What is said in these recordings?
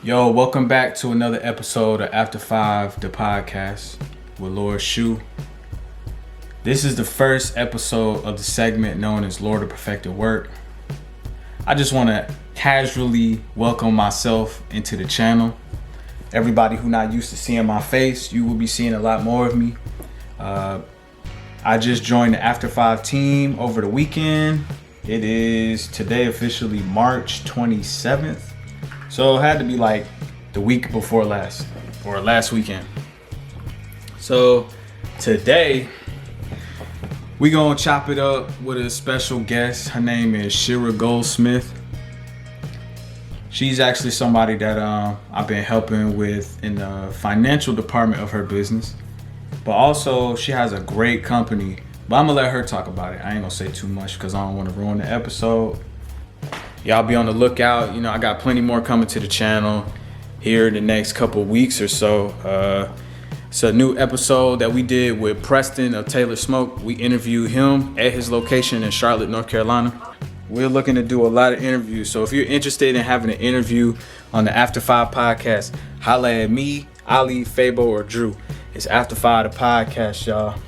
Yo, welcome back to another episode of After Five, the podcast with Lord Shu. This is the first episode of the segment known as Lord of Perfected Work. I just want to casually welcome myself into the channel. Everybody who not used to seeing my face, you will be seeing a lot more of me. I just joined the After Five team over the weekend. It is today officially March 27th. So it had to be like the week before last, or last weekend. So today, we gonna chop it up with a special guest. Her name is Shira Goldsmith. She's actually somebody that I've been helping with in the financial department of her business. But also, she has a great company. But I'm gonna let her talk about it. I ain't gonna say too much because I don't want to ruin the episode. Y'all be on the lookout. You know, I got plenty more coming to the channel here in the next couple weeks or so. It's a new episode that we did with Preston of Taylor Smoke. We interviewed him at his location in Charlotte, North Carolina. We're looking to do a lot of interviews. So if you're interested in having an interview on the After Five podcast, holla at me, Ali, Fabo, or Drew. It's After Five the podcast, y'all.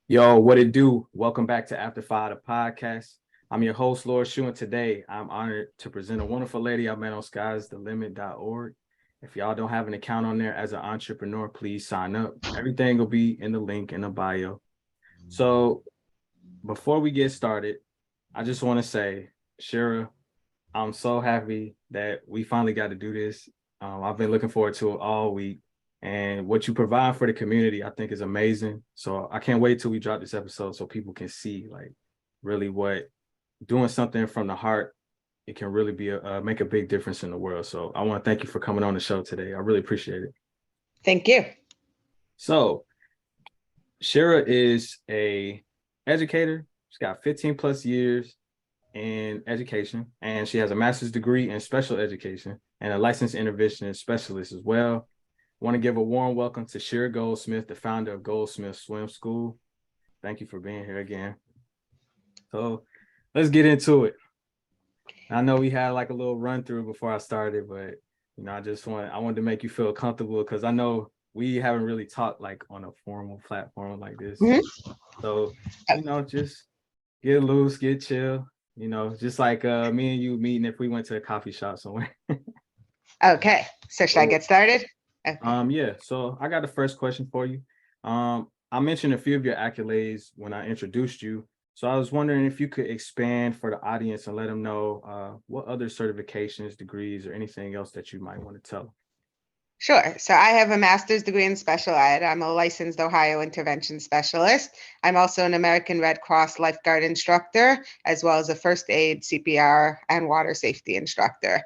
Yo, what it do? Welcome back to After Five, the podcast. I'm your host, Lord Shu, and today I'm honored to present a wonderful lady I met on skyisthelimit.org. If y'all don't have an account on there as an entrepreneur, please sign up. Everything will be in the link in the bio. So before we get started, I just want to say, Shira, I'm so happy that we finally got to do this. I've been looking forward to it all week. And what you provide for the community, I think, is amazing. So I can't wait till we drop this episode so people can see, like, really what doing something from the heart, it can really be make a big difference in the world. So I want to thank you for coming on the show today. I really appreciate it. Thank you. So Shira is a educator. She's got 15 plus years in education, and she has a master's degree in special education and a licensed interventionist specialist as well. Want to give a warm welcome to Shira Goldsmith, the founder of Goldsmith Swim School. Thank you for being here again. So let's get into it. I know we had like a little run through before I started, but you know, I wanted to make you feel comfortable because I know we haven't really talked like on a formal platform like this. Mm-hmm. So, you know, just get loose, get chill, you know, just like me and you meeting if we went to a coffee shop somewhere. Okay, so should I get started? Okay. Yeah, so I got the first question for you. I mentioned a few of your accolades when I introduced you. So I was wondering if you could expand for the audience and let them know what other certifications, degrees, or anything else that you might want to tell them. Sure. So I have a master's degree in special ed. I'm a licensed Ohio intervention specialist. I'm also an American Red Cross lifeguard instructor, as well as a first aid, CPR, and water safety instructor.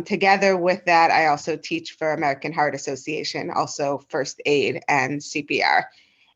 Together with that, I also teach for American Heart Association, also first aid and CPR.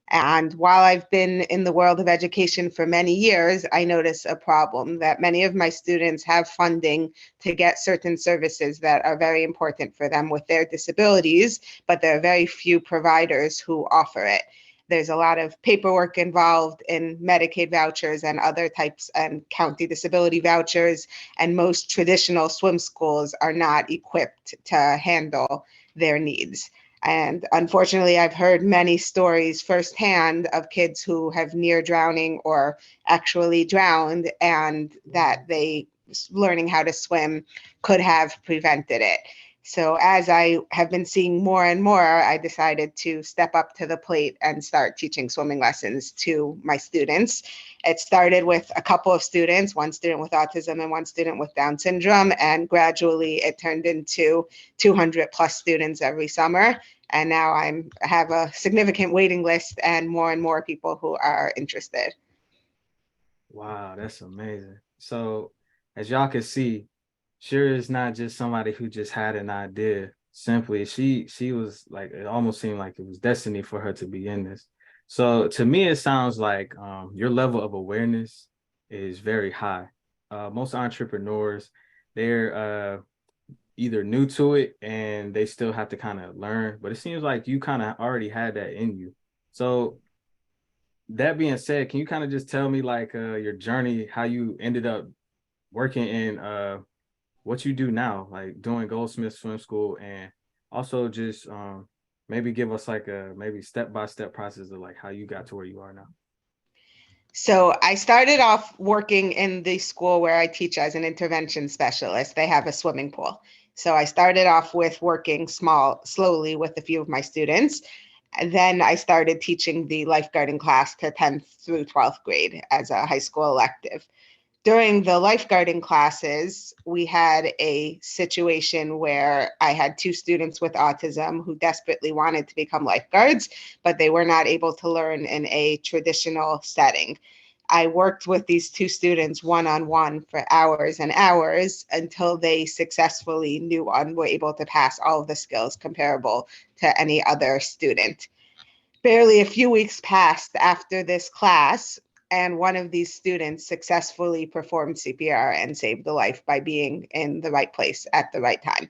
And while I've been in the world of education for many years, I notice a problem that many of my students have funding to get certain services that are very important for them with their disabilities, but there are very few providers who offer it. There's a lot of paperwork involved in Medicaid vouchers and other types and county disability vouchers, and most traditional swim schools are not equipped to handle their needs. And unfortunately, I've heard many stories firsthand of kids who have near drowning or actually drowned, and that they learning how to swim could have prevented it. So as I have been seeing more and more, I decided to step up to the plate and start teaching swimming lessons to my students. It started with a couple of students, one student with autism and one student with Down syndrome, and gradually it turned into 200 plus students every summer. And now I have a significant waiting list and more people who are interested. Wow, that's amazing. So, as y'all can see, Shira is not just somebody who just had an idea. Simply, she was like, it almost seemed like it was destiny for her to be in this. So to me, it sounds like your level of awareness is very high. Most entrepreneurs, they're either new to it and they still have to kind of learn, but it seems like you kind of already had that in you. So that being said, can you kind of just tell me like your journey, how you ended up working in what you do now, like doing Goldsmith Swim School, and also just maybe give us like a maybe step-by-step process of like how you got to where you are now. So I started off working in the school where I teach as an intervention specialist. They have a swimming pool. So I started off with working slowly with a few of my students. And then I started teaching the lifeguarding class to 10th through 12th grade as a high school elective. During the lifeguarding classes, we had a situation where I had two students with autism who desperately wanted to become lifeguards, but they were not able to learn in a traditional setting. I worked with these two students one-on-one for hours and hours until they successfully knew and were able to pass all of the skills comparable to any other student. Barely a few weeks passed after this class, and one of these students successfully performed CPR and saved the life by being in the right place at the right time.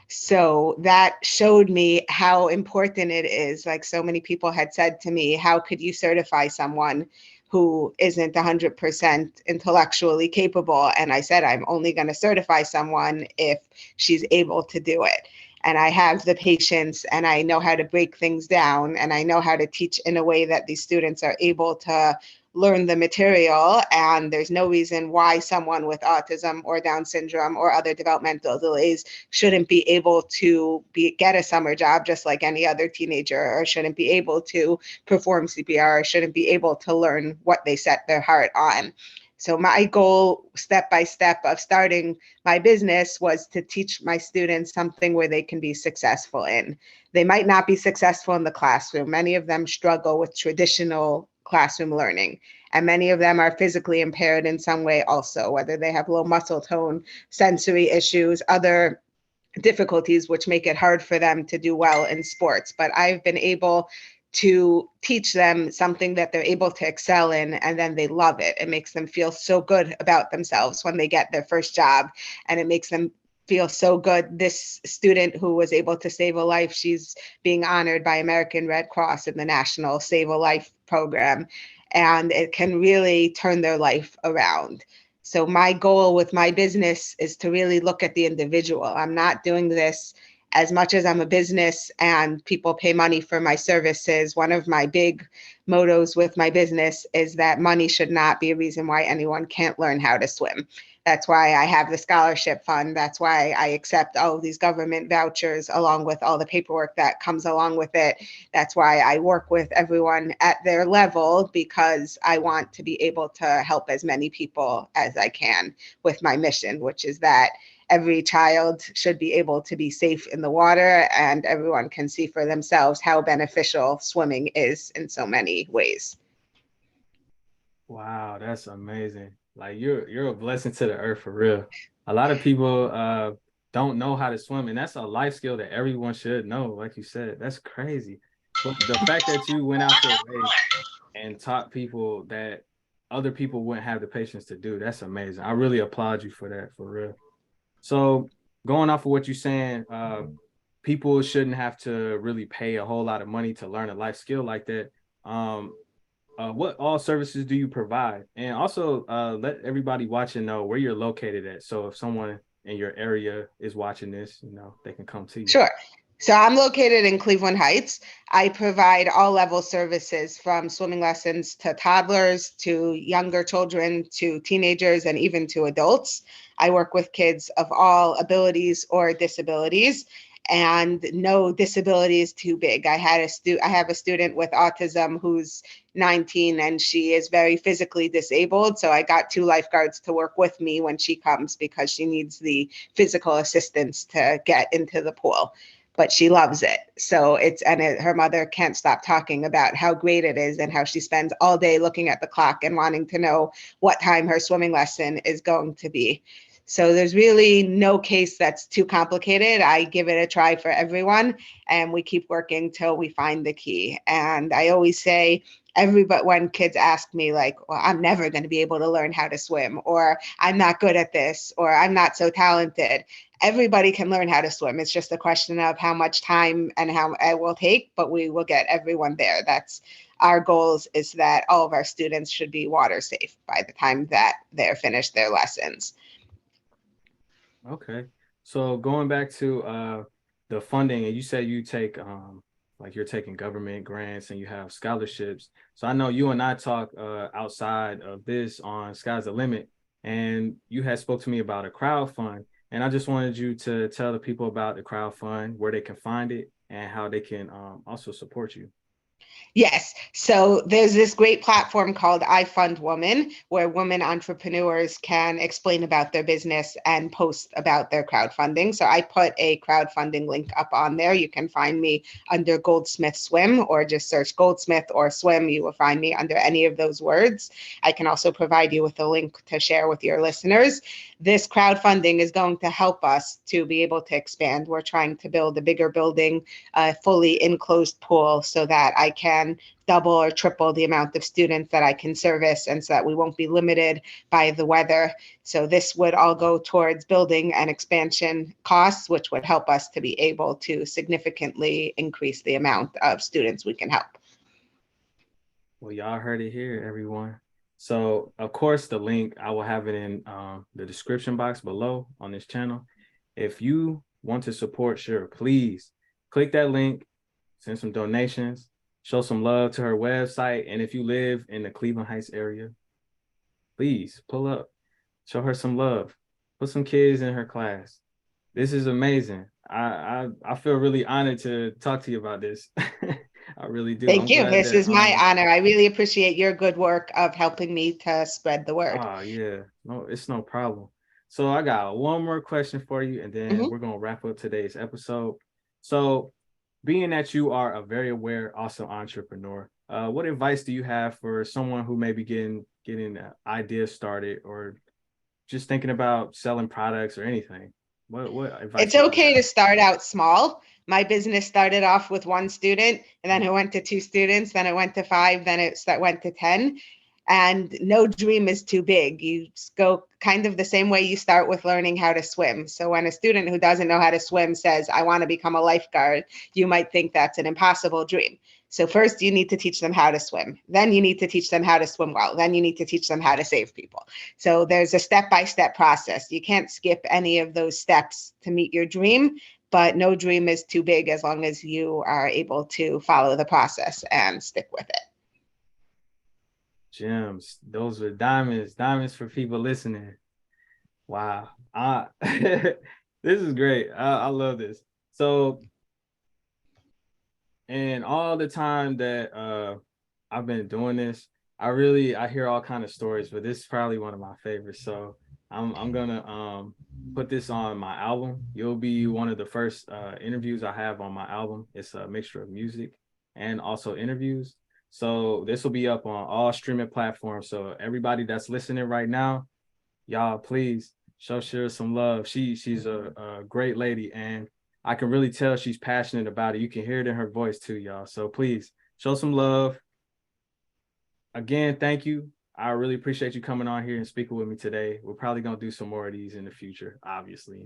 So that showed me how important it is. Like so many people had said to me, how could you certify someone who isn't 100% intellectually capable? And I said, I'm only going to certify someone if she's able to do it. And I have the patience and I know how to break things down and I know how to teach in a way that these students are able to learn the material, and there's no reason why someone with autism or Down syndrome or other developmental delays shouldn't be able to get a summer job just like any other teenager, or shouldn't be able to perform CPR, or shouldn't be able to learn what they set their heart on. So my goal, step by step, of starting my business was to teach my students something where they can be successful in. They might not be successful in the classroom. Many of them struggle with traditional classroom learning, and many of them are physically impaired in some way also, whether they have low muscle tone, sensory issues, other difficulties which make it hard for them to do well in sports. But I've been able to teach them something that they're able to excel in, and then they love it. It makes them feel so good about themselves when they get their first job, and it makes them feel so good. This student who was able to save a life, she's being honored by American Red Cross in the National Save a Life program, and it can really turn their life around. So my goal with my business is to really look at the individual. I'm not doing this as much as I'm a business and people pay money for my services. One of my big mottos with my business is that money should not be a reason why anyone can't learn how to swim. That's why I have the scholarship fund. That's why I accept all of these government vouchers along with all the paperwork that comes along with it. That's why I work with everyone at their level, because I want to be able to help as many people as I can with my mission, which is that every child should be able to be safe in the water, and everyone can see for themselves how beneficial swimming is in so many ways. Wow, that's amazing. Like you're a blessing to the earth for real. A lot of people don't know how to swim, and that's a life skill that everyone should know. Like you said, that's crazy. But the fact that you went out your way and taught people that other people wouldn't have the patience to do, that's amazing. I really applaud you for that, for real. So going off of what you're saying, people shouldn't have to really pay a whole lot of money to learn a life skill like that. Um, what all services do you provide? And also let everybody watching know where you're located at. So if someone in your area is watching this, they can come to you. Sure. So I'm located in Cleveland Heights. I provide all level services from swimming lessons to toddlers, to younger children, to teenagers, and even to adults. I work with kids of all abilities or disabilities, and no disability is too big. I have a student with autism who's 19, and she is very physically disabled. So I got two lifeguards to work with me when she comes because she needs the physical assistance to get into the pool. but she loves it. So her mother can't stop talking about how great it is and how she spends all day looking at the clock and wanting to know what time her swimming lesson is going to be. So there's really no case that's too complicated. I give it a try for everyone, and we keep working till we find the key. And I always say, everybody, when kids ask me like, well, I'm never going to be able to learn how to swim, or I'm not good at this, or I'm not so talented. Everybody can learn how to swim. It's just a question of how much time and how it will take, but we will get everyone there. That's our goals, is that all of our students should be water safe by the time that they're finished their lessons. Okay. So going back to the funding, and you said you take like you're taking government grants and you have scholarships. So I know you and I talk outside of this on Sky's the Limit, and you had spoke to me about a crowd fund, and I just wanted you to tell the people about the crowd fund, where they can find it, and how they can also support you. Yes. So there's this great platform called I Fund Woman, where women entrepreneurs can explain about their business and post about their crowdfunding. So I put a crowdfunding link up on there. You can find me under Goldsmith Swim, or just search Goldsmith or swim. You will find me under any of those words. I can also provide you with a link to share with your listeners. This crowdfunding is going to help us to be able to expand. We're trying to build a bigger building, a fully enclosed pool, so that I can double or triple the amount of students that I can service, and so that we won't be limited by the weather. So this would all go towards building and expansion costs, which would help us to be able to significantly increase the amount of students we can help. Well, y'all heard it here, everyone. So, of course, the link, I will have it in the description box below on this channel. If you want to support Shira, please click that link, send some donations, show some love to her website. And if you live in the Cleveland Heights area, please pull up, show her some love, put some kids in her class. This is amazing. I feel really honored to talk to you about this. I really do. Thank I'm you. glad This that is my honor. I really appreciate your good work of helping me to spread the word. oh yeah, no, it's no problem. So I got one more question for you, and then we're gonna wrap up today's episode. So, being that you are a very aware, awesome entrepreneur, what advice do you have for someone who may be getting ideas started, or just thinking about selling products or anything? What advice It's would you okay have? to start out small. My business started off with one student, and then it went to two students, then it went to five, then it went to 10. And no dream is too big. You go kind of the same way you start with learning how to swim. So when a student who doesn't know how to swim says, I want to become a lifeguard, you might think that's an impossible dream. So first you need to teach them how to swim. Then you need to teach them how to swim well. Then you need to teach them how to save people. So there's a step-by-step process. You can't skip any of those steps to meet your dream, but no dream is too big as long as you are able to follow the process and stick with it. Gems. Those are diamonds for people listening. Wow. This is great. I love this. So, and all the time that I've been doing this, I hear all kind of stories, but this is probably one of my favorites. So I'm gonna put this on my album. You'll be one of the first interviews I have on my album. It's a mixture of music and also interviews. So this will be up on all streaming platforms. So everybody that's listening right now, y'all please show Shira some love. She's a great lady, and I can really tell she's passionate about it. You can hear it in her voice too, y'all. So please show some love. Again, thank you. I really appreciate you coming on here and speaking with me today. We're probably gonna do some more of these in the future, obviously,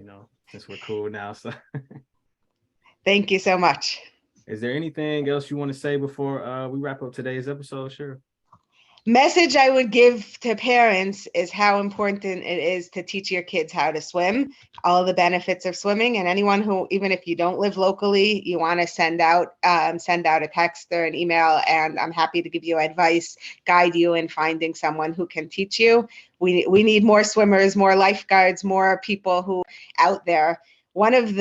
since we're cool now. So Thank you so much. is there anything else you want to say before we wrap up today's episode? Sure. Message I would give to parents is how important it is to teach your kids how to swim, all the benefits of swimming, and anyone who, even if you don't live locally, you want to send out a text or an email, and I'm happy to give you advice, guide you in finding someone who can teach you. We need more swimmers, more lifeguards, more people who out there. One of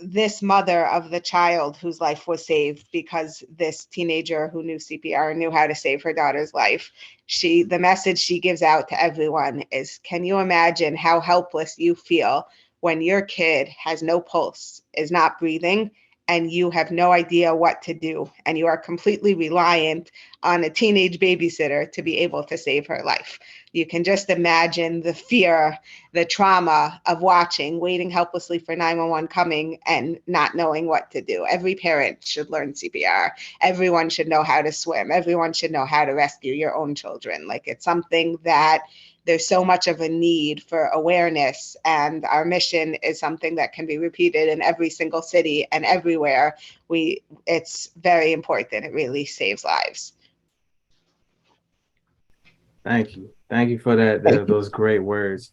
this mother of the child whose life was saved because this teenager who knew CPR knew how to save her daughter's life. The message she gives out to everyone is, can you imagine how helpless you feel when your kid has no pulse, is not breathing, and you have no idea what to do, and you are completely reliant on a teenage babysitter to be able to save her life. You can just imagine the fear, the trauma of watching, waiting helplessly for 911 coming and not knowing what to do. Every parent should learn CPR. Everyone should know how to swim. Everyone should know how to rescue your own children. Like, it's something that there's so much of a need for awareness, and our mission is something that can be repeated in every single city and everywhere. It's very important. It really saves lives. Thank you. Thank you for those great words.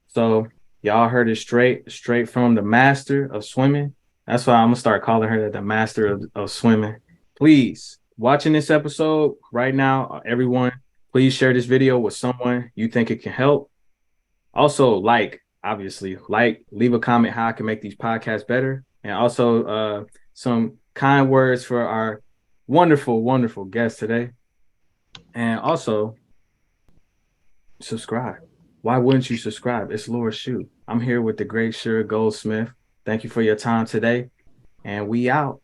So y'all heard it straight from the master of swimming. That's why I'm gonna start calling her the master of swimming. Please, watching this episode right now, everyone, please share this video with someone you think it can help. Also, obviously, leave a comment how I can make these podcasts better. And also some kind words for our wonderful, wonderful guest today. And also subscribe. Why wouldn't you subscribe? It's Laura Shu. I'm here with the great Shira Goldsmith. Thank you for your time today. And we out.